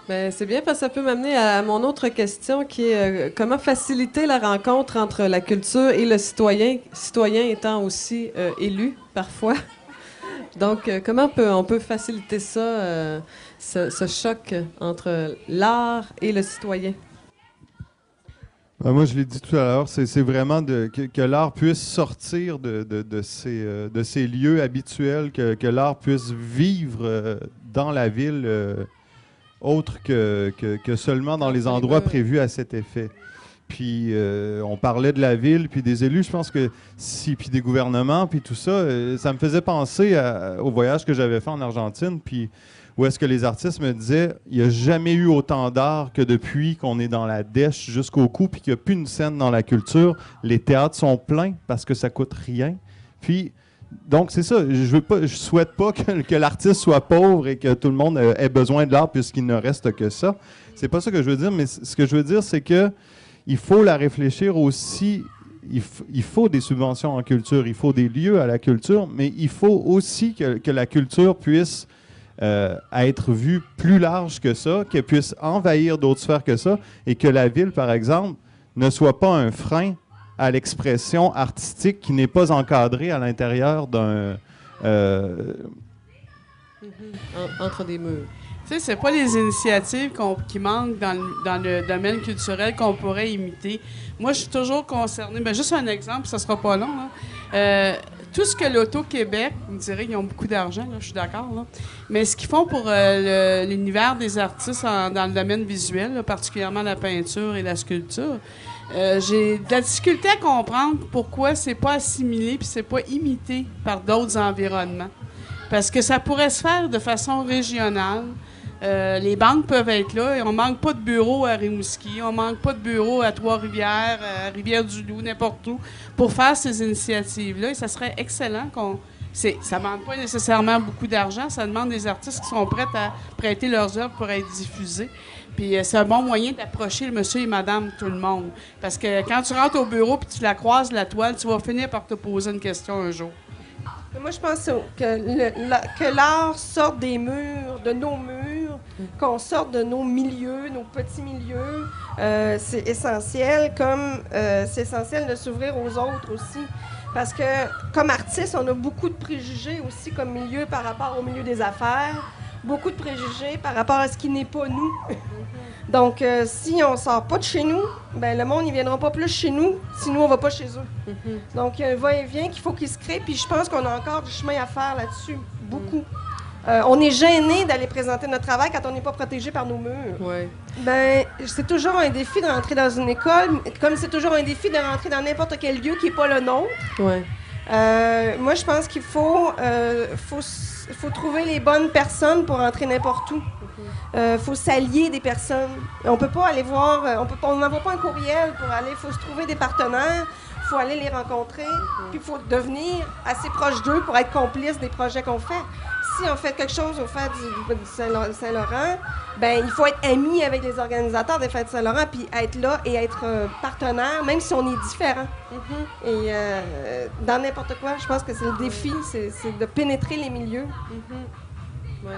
Ben, c'est bien parce que ça peut m'amener à mon autre question qui est comment faciliter la rencontre entre la culture et le citoyen étant aussi élu parfois. Donc, comment on peut faciliter ça, ce choc entre l'art et le citoyen? Moi, je l'ai dit tout à l'heure, c'est vraiment que l'art puisse sortir de ces lieux habituels, que l'art puisse vivre dans la ville, autre que seulement dans les endroits prévus à cet effet. Puis on parlait de la ville, puis des élus, je pense que puis des gouvernements, puis tout ça, ça me faisait penser au voyage que j'avais fait en Argentine, puis où est-ce que les artistes me disaient, il n'y a jamais eu autant d'art que depuis qu'on est dans la dèche jusqu'au cou, puis qu'il n'y a plus une scène dans la culture. Les théâtres sont pleins parce que ça coûte rien. Puis donc, c'est ça. Je souhaite pas que l'artiste soit pauvre et que tout le monde ait besoin de l'art puisqu'il ne reste que ça. C'est pas ça que je veux dire, mais ce que je veux dire, c'est que il faut la réfléchir aussi. Il faut des subventions en culture, il faut des lieux à la culture, mais il faut aussi que la culture puisse être vue plus large que ça, qu'elle puisse envahir d'autres sphères que ça, et que la ville, par exemple, ne soit pas un frein à l'expression artistique qui n'est pas encadrée à l'intérieur d'un... Entre des murs. Tu sais, c'est pas les initiatives qui manquent dans le domaine culturel qu'on pourrait imiter. Moi, je suis toujours concernée. Ben, juste un exemple, ça sera pas long. Là. Tout ce que l'Auto-Québec, vous me direz qu'ils ont beaucoup d'argent, là, je suis d'accord, là. Mais ce qu'ils font pour l'univers des artistes dans le domaine visuel, là, particulièrement la peinture et la sculpture, j'ai de la difficulté à comprendre pourquoi c'est pas assimilé puis c'est pas imité par d'autres environnements. Parce que ça pourrait se faire de façon régionale. Les banques peuvent être là. Et on manque pas de bureaux à Rimouski, on manque pas de bureaux à Trois-Rivières, à Rivière-du-Loup, n'importe où, pour faire ces initiatives-là. Et ça serait excellent ça ne demande pas nécessairement beaucoup d'argent, ça demande des artistes qui sont prêts à prêter leurs œuvres pour être diffusées. Puis c'est un bon moyen d'approcher le monsieur et madame tout le monde. Parce que quand tu rentres au bureau et tu la croises, la toile, tu vas finir par te poser une question un jour. Moi, je pense que l'art sorte des murs, de nos murs, qu'on sorte de nos milieux, nos petits milieux. C'est essentiel, comme c'est essentiel de s'ouvrir aux autres aussi. Parce que, comme artiste, on a beaucoup de préjugés aussi comme milieu par rapport au milieu des affaires, beaucoup de préjugés par rapport à ce qui n'est pas nous. Donc, si on sort pas de chez nous, ben le monde ne viendra pas plus chez nous si nous, on va pas chez eux. Donc, il y a un va-et-vient qu'il faut qu'il se crée, puis je pense qu'on a encore du chemin à faire là-dessus, beaucoup. On est gêné d'aller présenter notre travail quand on n'est pas protégé par nos murs. Ouais. Ben, c'est toujours un défi de rentrer dans une école, comme c'est toujours un défi de rentrer dans n'importe quel lieu qui n'est pas le nôtre. Ouais. Moi, je pense qu'il faut trouver les bonnes personnes pour entrer n'importe où. Faut s'allier des personnes. On peut pas aller voir, on n'envoie pas un courriel pour aller. Il faut se trouver des partenaires. Il faut aller les rencontrer. Puis il faut devenir assez proche d'eux pour être complice des projets qu'on fait. Si on fait quelque chose au fait du Saint-Laurent, ben il faut être ami avec les organisateurs des Fêtes Saint-Laurent, puis être là et être partenaire, même si on est différent. Et dans n'importe quoi, je pense que c'est le défi, c'est de pénétrer les milieux. Ouais.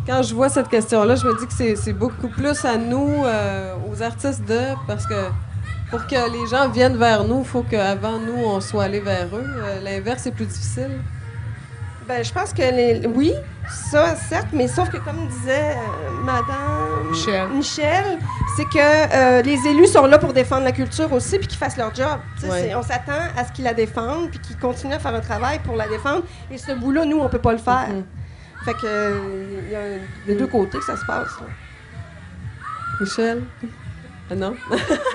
Quand je vois cette question-là, je me dis que c'est beaucoup plus à nous, aux artistes parce que pour que les gens viennent vers nous, il faut qu'avant nous, on soit allé vers eux. L'inverse est plus difficile. Ben, je pense que oui, ça, certes, mais sauf que, comme disait Madame Michel, c'est que les élus sont là pour défendre la culture aussi, puis qu'ils fassent leur job. Ouais. On s'attend à ce qu'ils la défendent, puis qu'ils continuent à faire un travail pour la défendre. Et ce bout-là, nous, on peut pas le faire. Fait que il y a des deux côtés que ça se passe. Là. Michel? Non?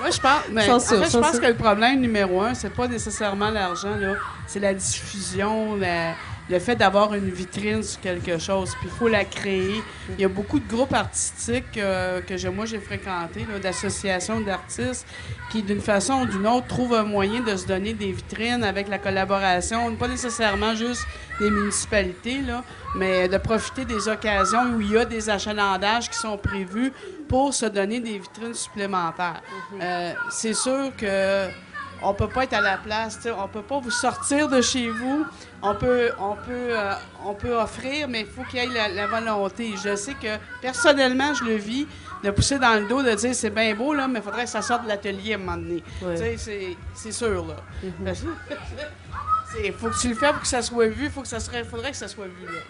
Moi, je pense que le problème numéro un, c'est pas nécessairement l'argent, là. C'est la diffusion, le fait d'avoir une vitrine sur quelque chose. Puis il faut la créer. Il y a beaucoup de groupes artistiques que moi, j'ai fréquentés, d'associations d'artistes qui, d'une façon ou d'une autre, trouvent un moyen de se donner des vitrines avec la collaboration, pas nécessairement juste des municipalités, là, mais de profiter des occasions où il y a des achalandages qui sont prévus pour se donner des vitrines supplémentaires. C'est sûr que on peut pas être à la place, tu sais, on peut pas vous sortir de chez vous. On peut offrir, mais il faut qu'il y ait la volonté. Je sais que, personnellement, je le vis, de pousser dans le dos, de dire, c'est bien beau, là, mais il faudrait que ça sorte de l'atelier à un moment donné. Ouais. Tu sais, c'est sûr, là. Il faut que tu le fasses pour que ça soit vu, faudrait que ça soit vu, là.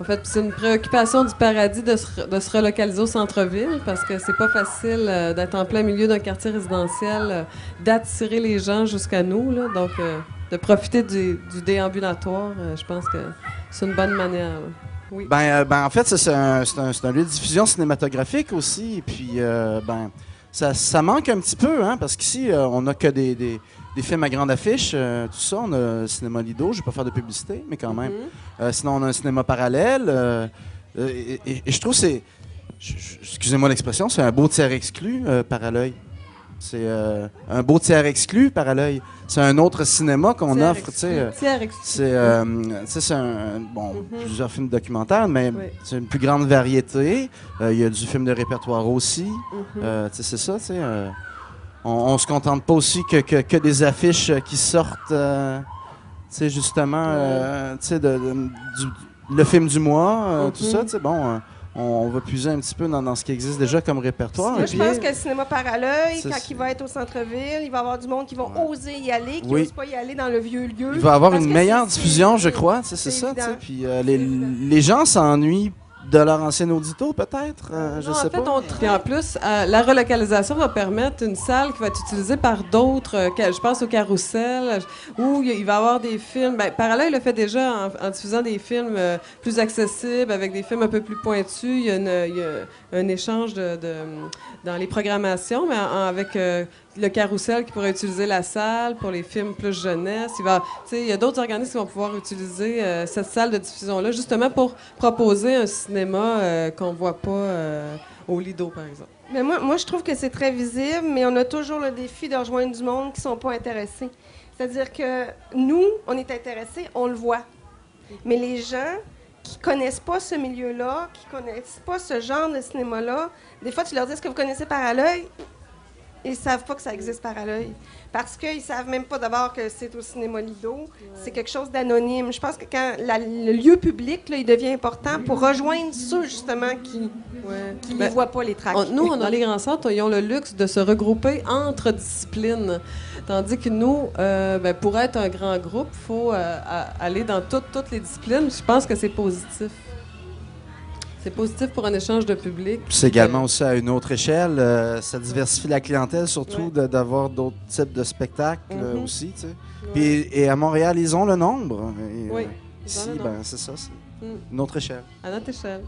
En fait, c'est une préoccupation du Paradis de se relocaliser au centre-ville parce que c'est pas facile d'être en plein milieu d'un quartier résidentiel, d'attirer les gens jusqu'à nous. Là. Donc, de profiter du déambulatoire, je pense que c'est une bonne manière. Là. Oui. En fait, c'est un lieu de diffusion cinématographique aussi. Et puis, ça manque un petit peu, hein, parce qu'ici, on n'a que des films à grande affiche, tout ça. On a le cinéma Lido, je ne vais pas faire de publicité, mais quand même. Sinon, on a un cinéma parallèle. Et je trouve que c'est... Excusez-moi l'expression, c'est un beau tiers exclu par à l'œil. C'est un beau tiers exclu par à l'œil. C'est un autre cinéma qu'on Tiers offre. Tiers exclu. C'est plusieurs films documentaires, mais c'est une plus grande variété. Il y a du film de répertoire aussi. C'est ça, tu sais. On se contente pas aussi que des affiches qui sortent, justement, le film du mois, tout ça, bon, on va puiser un petit peu dans ce qui existe déjà comme répertoire. Moi, je pense que le cinéma par à l'œil, quand il va être au centre-ville, il va y avoir du monde qui vont oser y aller, qui n'ose pas y aller dans le vieux lieu. Il va y avoir une meilleure diffusion, je crois, c'est ça, puis les gens s'ennuient de leur ancien audito, peut-être? Je sais pas. Puis en plus, la relocalisation va permettre une salle qui va être utilisée par d'autres, je pense au Carrousel, où il va y avoir des films. Parallèle le fait déjà en diffusant des films plus accessibles, avec des films un peu plus pointus. Il y a un échange dans les programmations, mais avec le Carrousel qui pourrait utiliser la salle pour les films plus jeunesse. Il y a d'autres organismes qui vont pouvoir utiliser cette salle de diffusion-là, justement pour proposer un cinéma qu'on ne voit pas au Lido, par exemple. Mais moi, je trouve que c'est très visible, mais on a toujours le défi de rejoindre du monde qui ne sont pas intéressés. C'est-à-dire que nous, on est intéressés, on le voit. Mais les gens qui connaissent pas ce milieu-là, qui connaissent pas ce genre de cinéma-là, des fois, tu leur dis « Est-ce que vous connaissez par à l'œil? » Ils savent pas que ça existe par à l'œil. Parce qu'ils savent même pas d'abord que c'est au cinéma Lido. C'est quelque chose d'anonyme. Je pense que quand le lieu public, là, il devient important pour rejoindre ceux, justement, qui ne voient pas les tracts. Nous, dans les grands centres, ils ont le luxe de se regrouper entre disciplines. Tandis que nous, pour être un grand groupe, il faut aller dans toutes les disciplines. Je pense que c'est positif. C'est positif pour un échange de public. C'est également aussi à une autre échelle. Ça diversifie la clientèle, surtout d'avoir d'autres types de spectacles aussi. Tu sais. Puis, et à Montréal, ils ont le nombre. Et, ici, c'est ça. C'est une autre échelle. À notre échelle.